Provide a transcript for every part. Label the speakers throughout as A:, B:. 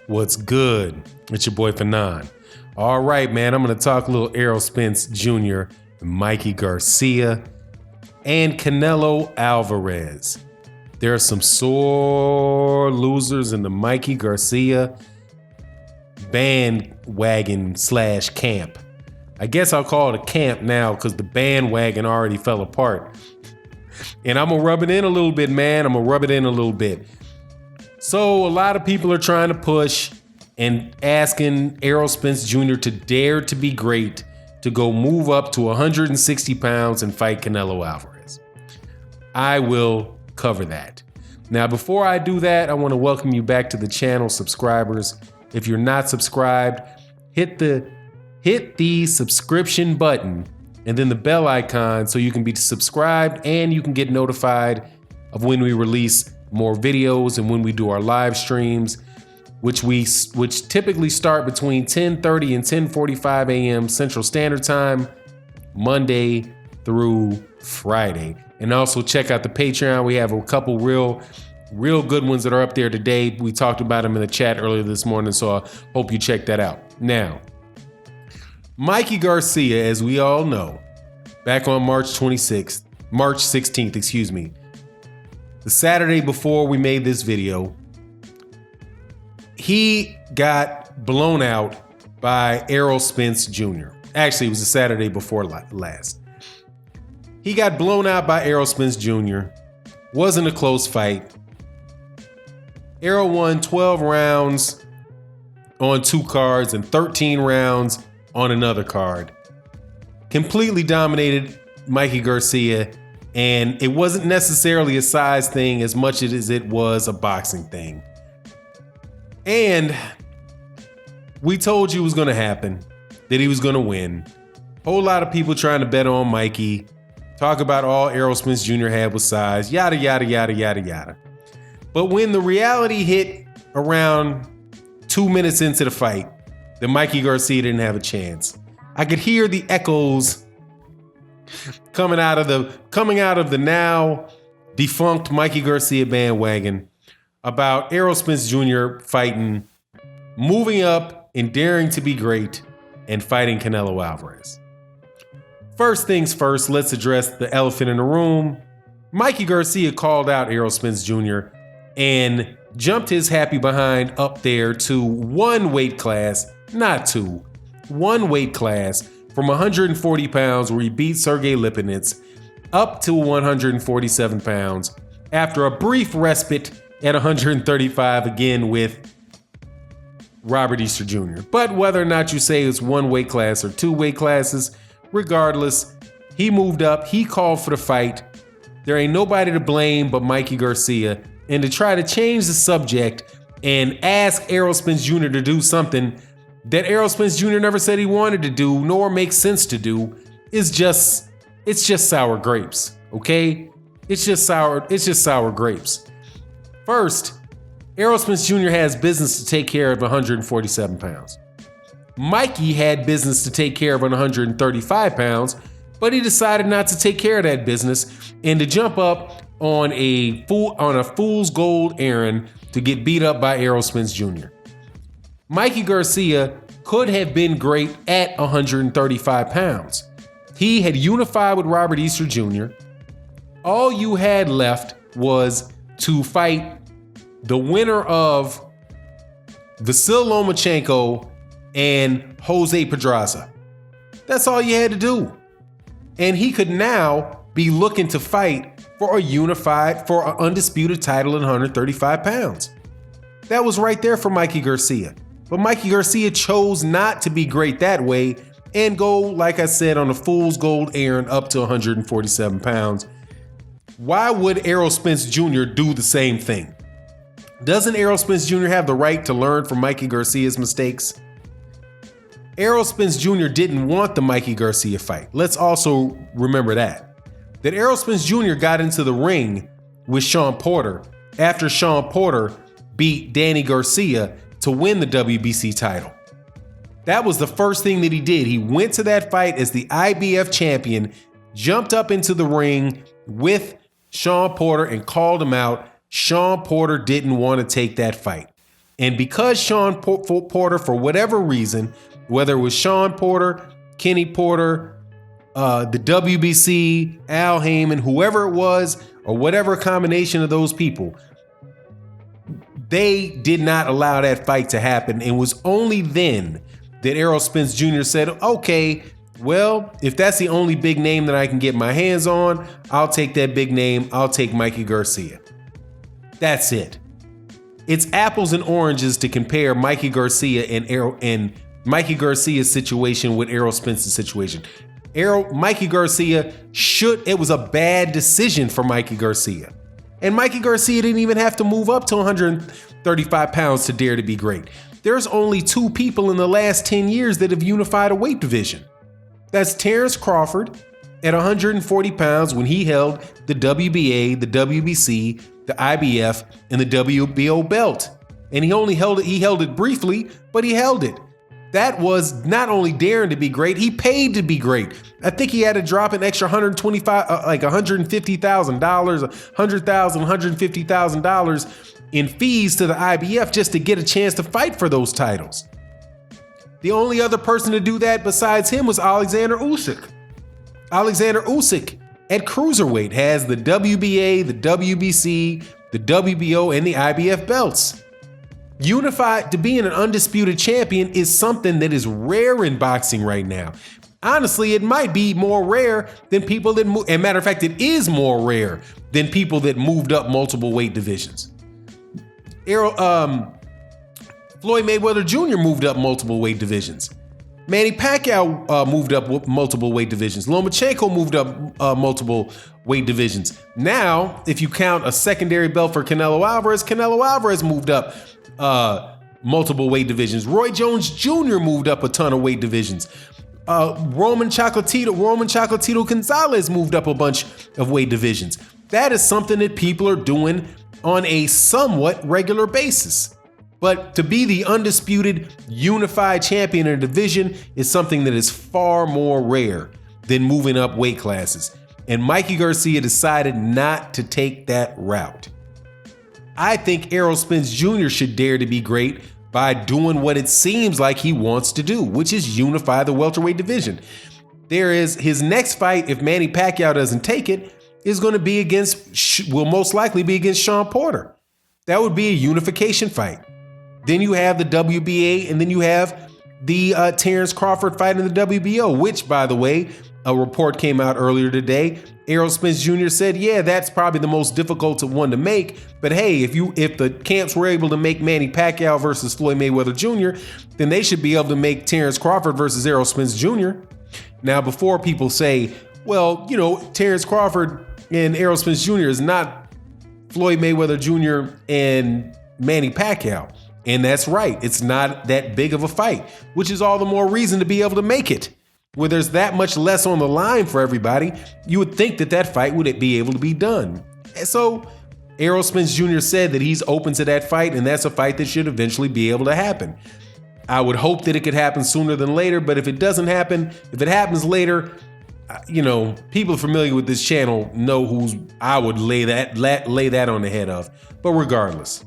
A: What's good? It's your boy Fanon. All right, man, I'm going to talk a little Errol Spence Jr., Mikey Garcia, and Canelo Alvarez. There are some sore losers in the Mikey Garcia bandwagon / camp. I guess I'll call it a camp now because the bandwagon already fell apart. And I'm going to rub it in a little bit, man. So a lot of people are trying to push and asking Errol Spence Jr. to dare to be great, to go move up to 160 pounds and fight Canelo Alvarez. I will cover that. Now, before I do that, I want to welcome you back to the channel, subscribers. If you're not subscribed, hit the subscription button and then the bell icon so you can be subscribed and you can get notified of when we release more videos and when we do our live streams, which typically start between 10:30 and 10:45 a.m. Central Standard Time, Monday through Friday. And also check out the Patreon. We have a couple real good ones that are up there today. We talked about them in the chat earlier this morning, so I hope you check that out. Now, Mikey Garcia, as we all know, back on March 16th, the Saturday before we made this video, he got blown out by Errol Spence Jr. Actually, it was the Saturday before last. He got blown out by Errol Spence Jr. Wasn't a close fight. Errol won 12 rounds on 2 cards and 13 rounds on another card. Completely dominated Mikey Garcia. And it wasn't necessarily a size thing as much as it was a boxing thing. And we told you it was going to happen, that he was going to win. Whole lot of people trying to bet on Mikey, talk about all Errol Spence Jr. had was size, yada, yada, yada, yada, yada. But when the reality hit around 2 minutes into the fight, that Mikey Garcia didn't have a chance, I could hear the echoes coming out of the now defunct Mikey Garcia bandwagon about Errol Spence Jr. fighting, moving up and daring to be great and fighting Canelo Alvarez. First things first, let's address the elephant in the room. Mikey Garcia called out Errol Spence Jr. and jumped his happy behind up there to one weight class, not two, one weight class, from 140 pounds, where he beat Sergey Lipinets, up to 147 pounds after a brief respite at 135 again with Robert Easter Jr. But whether or not you say it's one weight class or 2 weight classes, regardless, he moved up, he called for the fight. There ain't nobody to blame but Mikey Garcia. And to try to change the subject and ask Errol Spence Jr. to do something that Errol Spence Jr. never said he wanted to do, nor makes sense to do, it's just sour grapes, okay? It's just sour grapes. First, Errol Spence Jr. has business to take care of 147 pounds. Mikey had business to take care of 135 pounds, but he decided not to take care of that business and to jump up on a fool's gold errand to get beat up by Errol Spence Jr. Mikey Garcia could have been great at 135 pounds. He had unified with Robert Easter Jr. All you had left was to fight the winner of Vasyl Lomachenko and Jose Pedraza. That's all you had to do. And he could now be looking to fight for an undisputed title at 135 pounds. That was right there for Mikey Garcia. But Mikey Garcia chose not to be great that way and go, like I said, on a fool's gold errand up to 147 pounds. Why would Errol Spence Jr. do the same thing? Doesn't Errol Spence Jr. have the right to learn from Mikey Garcia's mistakes? Errol Spence Jr. didn't want the Mikey Garcia fight. Let's also remember that Errol Spence Jr. got into the ring with Shawn Porter after Shawn Porter beat Danny Garcia to win the WBC title. That was the first thing that he did. He went to that fight as the IBF champion, jumped up into the ring with Shawn Porter and called him out. Shawn Porter didn't want to take that fight. And because Sean Porter, for whatever reason, whether it was Sean Porter, Kenny Porter, the WBC, Al Heyman, whoever it was, or whatever combination of those people, they did not allow that fight to happen. And it was only then that Errol Spence Jr. said, okay, well, if that's the only big name that I can get my hands on, I'll take that big name. I'll take Mikey Garcia. That's it. It's apples and oranges to compare Mikey Garcia and Mikey Garcia's situation with Errol Spence's situation. Mikey Garcia it was a bad decision for Mikey Garcia. And Mikey Garcia didn't even have to move up to 135 pounds to dare to be great. There's only 2 people in the last 10 years that have unified a weight division. That's Terrence Crawford at 140 pounds when he held the WBA, the WBC, the IBF, and the WBO belt. And he held it briefly, but he held it. That was not only daring to be great, he paid to be great. I think he had to drop an extra $150,000, $100,000, $150,000 in fees to the IBF just to get a chance to fight for those titles. The only other person to do that besides him was Alexander Usyk. Alexander Usyk at cruiserweight has the WBA, the WBC, the WBO, and the IBF belts. Unified to being an undisputed champion is something that is rare in boxing right now. Honestly, it might be more rare than people that move. And matter of fact, it is more rare than people that moved up multiple weight divisions. Floyd Mayweather Jr. moved up multiple weight divisions. Manny Pacquiao moved up multiple weight divisions. Lomachenko moved up multiple weight divisions. Now, if you count a secondary belt for Canelo Alvarez moved up multiple weight divisions. Roy Jones Jr. moved up a ton of weight divisions. Roman Chocolatito Gonzalez moved up a bunch of weight divisions. That is something that people are doing on a somewhat regular basis. But to be the undisputed unified champion in a division is something that is far more rare than moving up weight classes. And Mikey Garcia decided not to take that route. I think Errol Spence Jr. should dare to be great by doing what it seems like he wants to do, which is unify the welterweight division. There is his next fight, if Manny Pacquiao doesn't take it, is going to be will most likely be against Sean Porter. That would be a unification fight. Then you have the WBA, and then you have the Terrence Crawford fight in the WBO, which, by the way, a report came out earlier today. Errol Spence Jr. said, yeah, that's probably the most difficult one to make. But hey, if the camps were able to make Manny Pacquiao versus Floyd Mayweather Jr., then they should be able to make Terrence Crawford versus Errol Spence Jr. Now, before people say, well, Terrence Crawford and Errol Spence Jr. is not Floyd Mayweather Jr. and Manny Pacquiao. And that's right. It's not that big of a fight, which is all the more reason to be able to make it. Where there's that much less on the line for everybody, you would think that fight would be able to be done. And so Errol Spence Jr. said that he's open to that fight, and that's a fight that should eventually be able to happen. I would hope that it could happen sooner than later, but if it doesn't happen, if it happens later, people familiar with this channel know who's I would lay that on the head of. But regardless,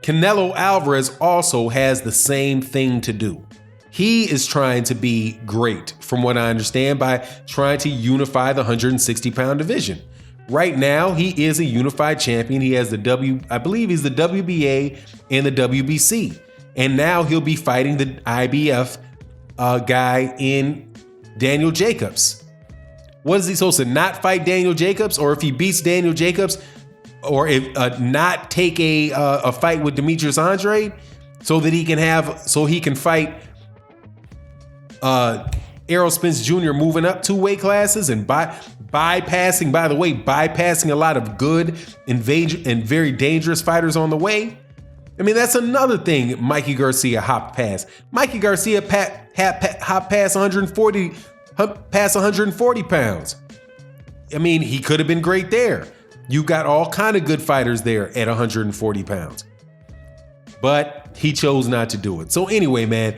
A: Canelo Alvarez also has the same thing to do. He is trying to be great, from what I understand, by trying to unify the 160-pound division. Right now, he is a unified champion. He has I believe he's the WBA and the WBC. And now he'll be fighting the IBF guy in Daniel Jacobs. What is he supposed to not fight Daniel Jacobs? Or if he beats Daniel Jacobs, or if not take a fight with Demetrius Andrade so he can fight Errol Spence Jr. moving up 2 weight classes and bypassing a lot of good and very dangerous fighters on the way. I mean, that's another thing Mikey Garcia hopped past. Mikey Garcia hopped past 140 pounds. I mean, he could have been great there. You got all kind of good fighters there at 140 pounds. But he chose not to do it. So anyway, man,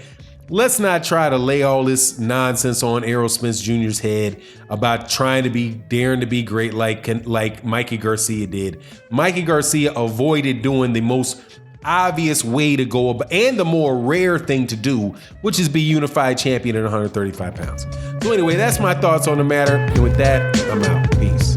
A: let's not try to lay all this nonsense on Errol Spence Jr.'s head about daring to be great like Mikey Garcia did. Mikey Garcia avoided doing the most obvious way to go about, and the more rare thing to do, which is be unified champion at 135 pounds. So anyway, that's my thoughts on the matter. And with that, I'm out. Peace.